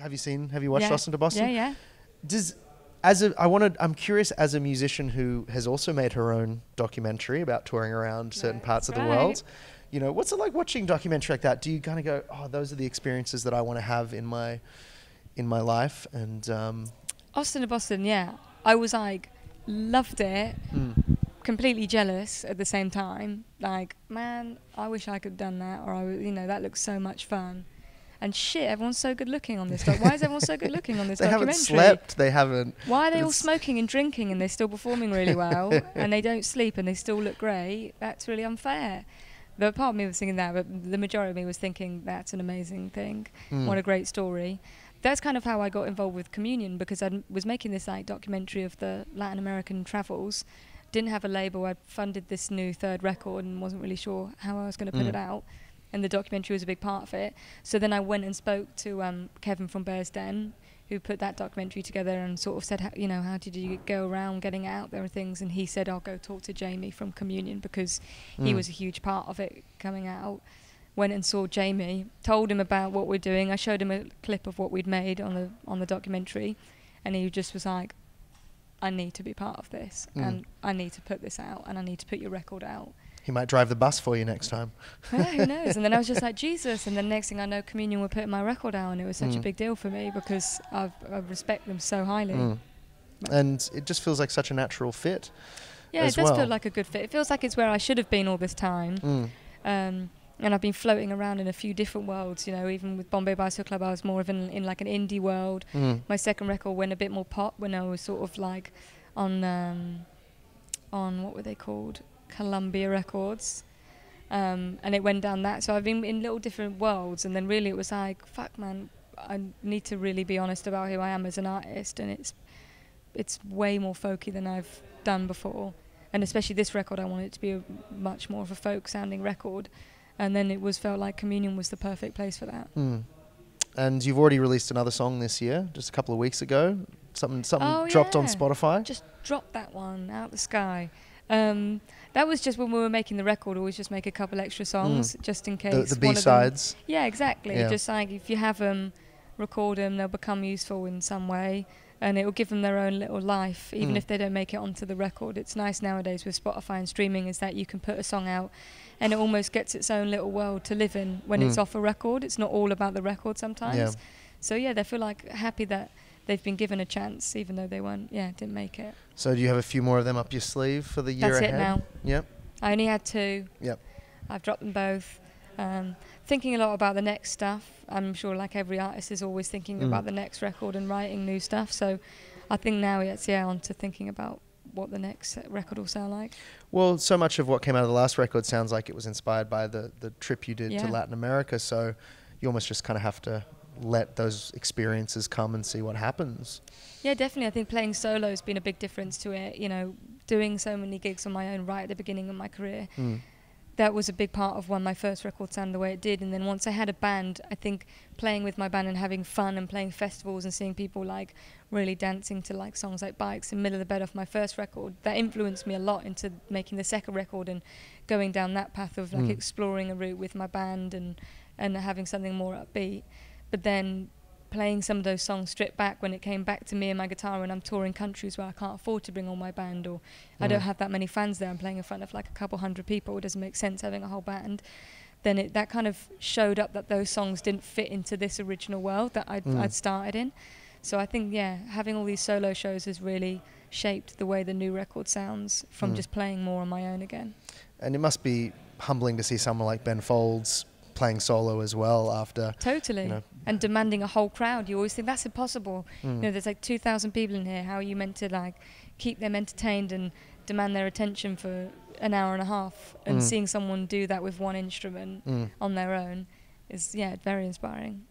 Have you watched Lost into Boston? Yeah, yeah. I'm curious, as a musician who has also made her own documentary about touring around certain parts of the world, you know, what's it like watching a documentary like that? Do you kind of go, oh, those are the experiences that I want to have in my life? And Austin to Boston, yeah. I was like, loved it. Completely jealous at the same time. Like, man, I wish I could have done that, or that looks so much fun. And shit, everyone's so good looking on this. Why is everyone so good looking on this they documentary? Haven't slept. They haven't. Why are they all smoking and drinking and they're still performing really well and they don't sleep and they still look great? That's really unfair. The part of me was thinking that, but the majority of me was thinking that's an amazing thing. What a great story. That's kind of how I got involved with Communion, because I was making this like documentary of the Latin American travels. Didn't have a label. I funded this new third record and wasn't really sure how I was going to put it out. And the documentary was a big part of it. So then I went and spoke to Kevin from Bears Den, who put that documentary together, and sort of said, how did you go around getting it out there and things? And he said, I'll go talk to Jamie from Communion, because he was a huge part of it coming out. Went and saw Jamie, told him about what we're doing. I showed him a clip of what we'd made on the documentary, and he just was like, I need to be part of this, and I need to put this out, and I need to put your record out. He might drive the bus for you next time. Yeah, who knows? And then I was just like, Jesus. And then next thing I know, Communion were putting my record out, and it was such a big deal for me, because I respect them so highly. And it just feels like such a natural fit. Yeah, it does feel like a good fit. It feels like it's where I should have been all this time. And I've been floating around in a few different worlds, even with Bombay Bicycle Club, I was more of in like an indie world. My second record went a bit more pop when I was sort of like on what were they called? Columbia Records. And it went down that. So I've been in little different worlds, and then really it was like, fuck man, I need to really be honest about who I am as an artist, and it's way more folky than I've done before. And especially this record, I wanted it to be much more of a folk sounding record. And then felt like Communion was the perfect place for that. And you've already released another song this year, just a couple of weeks ago. Something dropped on Spotify. Just dropped that one out the sky. That was just when we were making the record, always just make a couple extra songs, just in case. The B-sides. Yeah, exactly. Yeah. Just like if you have them, record them, they'll become useful in some way. And it will give them their own little life, even if they don't make it onto the record. It's nice nowadays with Spotify and streaming, is that you can put a song out and it almost gets its own little world to live in when it's off a record. It's not all about the record sometimes. Yeah. So yeah, they feel like happy that they've been given a chance, even though they didn't make it. So do you have a few more of them up your sleeve for the year ahead? That's it now. Yep. I only had 2. Yep. I've dropped them both. Thinking a lot about the next stuff. I'm sure like every artist is always thinking about the next record and writing new stuff. So I think now it's on to thinking about what the next record will sound like. Well, so much of what came out of the last record sounds like it was inspired by the trip you did to Latin America. So you almost just kind of have to let those experiences come and see what happens. Yeah, definitely. I think playing solo has been a big difference to it. Doing so many gigs on my own right at the beginning of my career. That was a big part of why my first record sounded the way it did. And then once I had a band, I think playing with my band and having fun and playing festivals and seeing people like really dancing to like songs like Bikes in the middle of the bed off my first record, that influenced me a lot into making the second record and going down that path of like exploring a route with my band and having something more upbeat. But then playing some of those songs stripped back when it came back to me and my guitar, and I'm touring countries where I can't afford to bring all my band, or I don't have that many fans there. I'm playing in front of like a couple hundred people. It doesn't make sense having a whole band. Then that kind of showed up that those songs didn't fit into this original world that I'd started in. So I think, having all these solo shows has really shaped the way the new record sounds from just playing more on my own again. And it must be humbling to see someone like Ben Folds playing solo as well after. Totally. And demanding a whole crowd. You always think that's impossible. There's like 2,000 people in here. How are you meant to like keep them entertained and demand their attention for an hour and a half? And seeing someone do that with one instrument on their own is very inspiring.